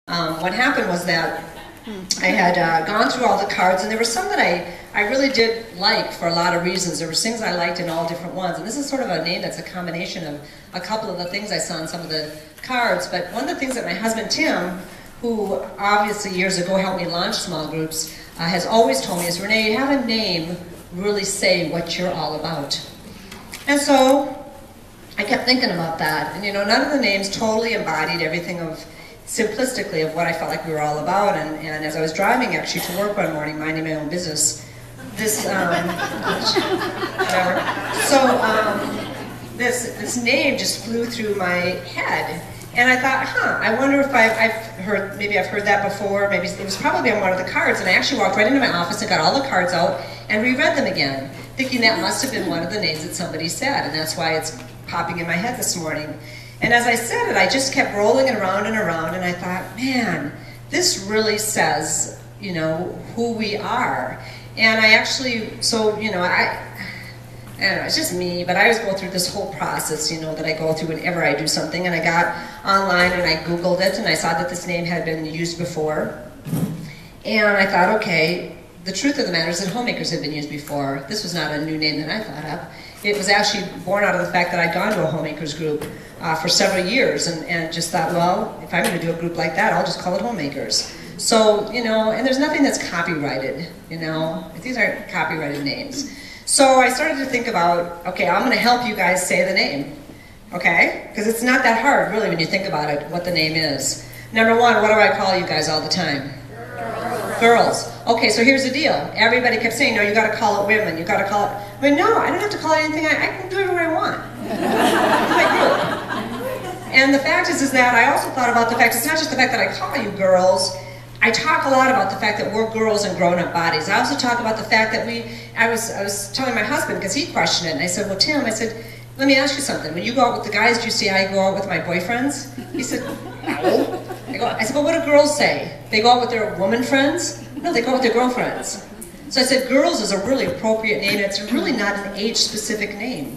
What happened was that I had gone through all the cards, and there were some that I really did like for a lot of reasons. There were things I liked in all different ones, and this is sort of a name that's a combination of a couple of the things I saw in some of the cards. But one of the things that my husband Tim, who obviously years ago helped me launch small groups, has always told me is, Renee, you have a name really say what you're all about. And so I kept thinking about that, and none of the names totally embodied everything of simplistically of what I felt like we were all about. And as I was driving actually to work one morning, minding my own business, this this name just flew through my head, and I thought, I wonder if I've heard that before. Maybe it was probably on one of the cards, and I actually walked right into my office and got all the cards out and reread them again, thinking that must have been one of the names that somebody said, and that's why it's popping in my head this morning. And as I said it, I just kept rolling it around and around, and I thought, man, this really says, who we are. And I actually, I don't know, it's just me, but I always go through this whole process, that I go through whenever I do something. And I got online and I Googled it, and I saw that this name had been used before. And I thought, okay, the truth of the matter is that homemakers had been used before. This was not a new name that I thought up. It was actually born out of the fact that I'd gone to a homemakers group for several years and just thought, well, if I'm going to do a group like that, I'll just call it homemakers. So, and there's nothing that's copyrighted, these aren't copyrighted names. So I started to think about, okay, I'm going to help you guys say the name, okay? Because it's not that hard, really, when you think about it, what the name is. Number one, what do I call you guys all the time? Girls. Okay, so here's the deal. Everybody kept saying, no, you got to call it women. You got to call it. But no, I don't have to call it anything. I can do whatever I want. It's my group. And the fact is that I also thought about the fact it's not just the fact that I call you girls. I talk a lot about the fact that we're girls in grown-up bodies. I also talk about the fact that I was telling my husband, because he questioned it, and I said, well, Tim, I said, let me ask you something. When you go out with the guys, do you see I go out with my boyfriends? He said, no. I said, but what do girls say? They go out with their woman friends? No, they go out with their girlfriends. So I said, girls is a really appropriate name. It's really not an age-specific name.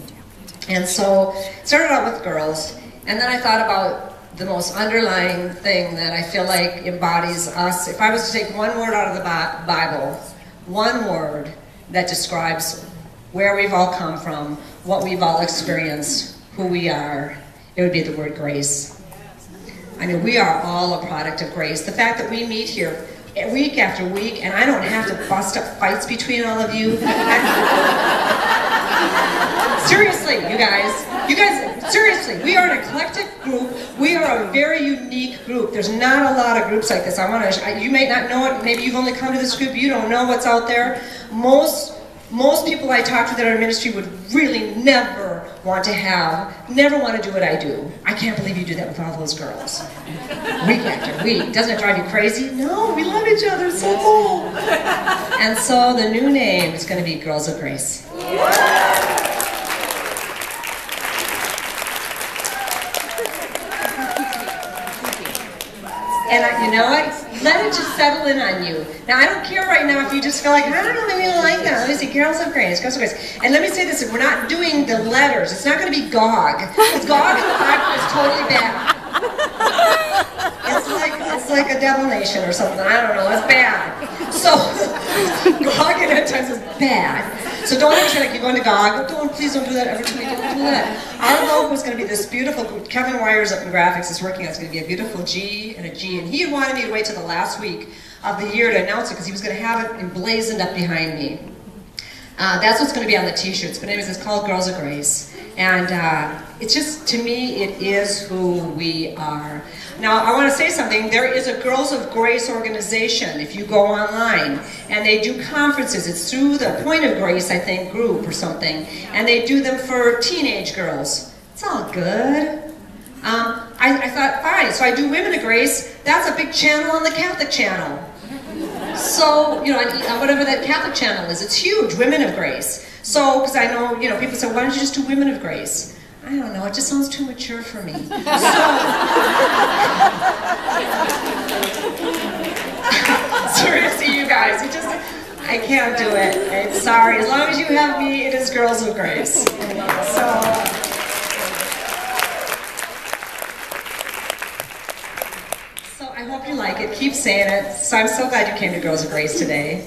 And so it started out with girls, and then I thought about the most underlying thing that I feel like embodies us. If I was to take one word out of the Bible, one word that describes where we've all come from, what we've all experienced, who we are, it would be the word grace. I mean, we are all a product of grace. The fact that we meet here week after week, and I don't have to bust up fights between all of you. Seriously, you guys, seriously, we are an eclectic group. We are a very unique group. There's not a lot of groups like this. You may not know it. Maybe you've only come to this group. You don't know what's out there. Most people I talk to that are in ministry would really never want to do what I do. I can't believe you do that with all those girls. Week after week. Doesn't it drive you crazy? No, we love each other so cool. And so the new name is going to be Girls of Grace. And you know what? Let it just settle in on you. Now, I don't care right now if you just feel like, I don't know, maybe I don't like that. Let me see, Girls of Grace, Girls of Grace. And let me say this, we're not doing the letters. It's not going to be GOG. Because GOG in the Bible is totally bad. It's like a devil nation or something. I don't know, it's bad. So, GOG at times is bad. So don't ever say like, you're going to GOG. Please don't do that ever to me. Don't do that. Our logo is going to be this beautiful, Kevin Wires up in graphics is working on. It's going to be a beautiful G and a G. And he wanted me to wait till the last week of the year to announce it because he was going to have it emblazoned up behind me. That's what's going to be on the t-shirts. But anyways, it's called Girls of Grace. And it's just, to me, it is who we are. Now, I want to say something. There is a Girls of Grace organization, if you go online, and they do conferences. It's through the Point of Grace, I think, group or something, and they do them for teenage girls. It's all good. I thought, fine, so I do Women of Grace. That's a big channel on the Catholic channel. So, on whatever that Catholic channel is, it's huge, Women of Grace. So, because I know, people say, why don't you just do Women of Grace? I don't know, it just sounds too mature for me. Seriously, you guys, I can't do it. I'm sorry. As long as you have me, it is Girls of Grace. So I hope you like it. Keep saying it. So I'm so glad you came to Girls of Grace today.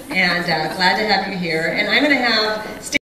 And glad to have you here. And I'm going to have...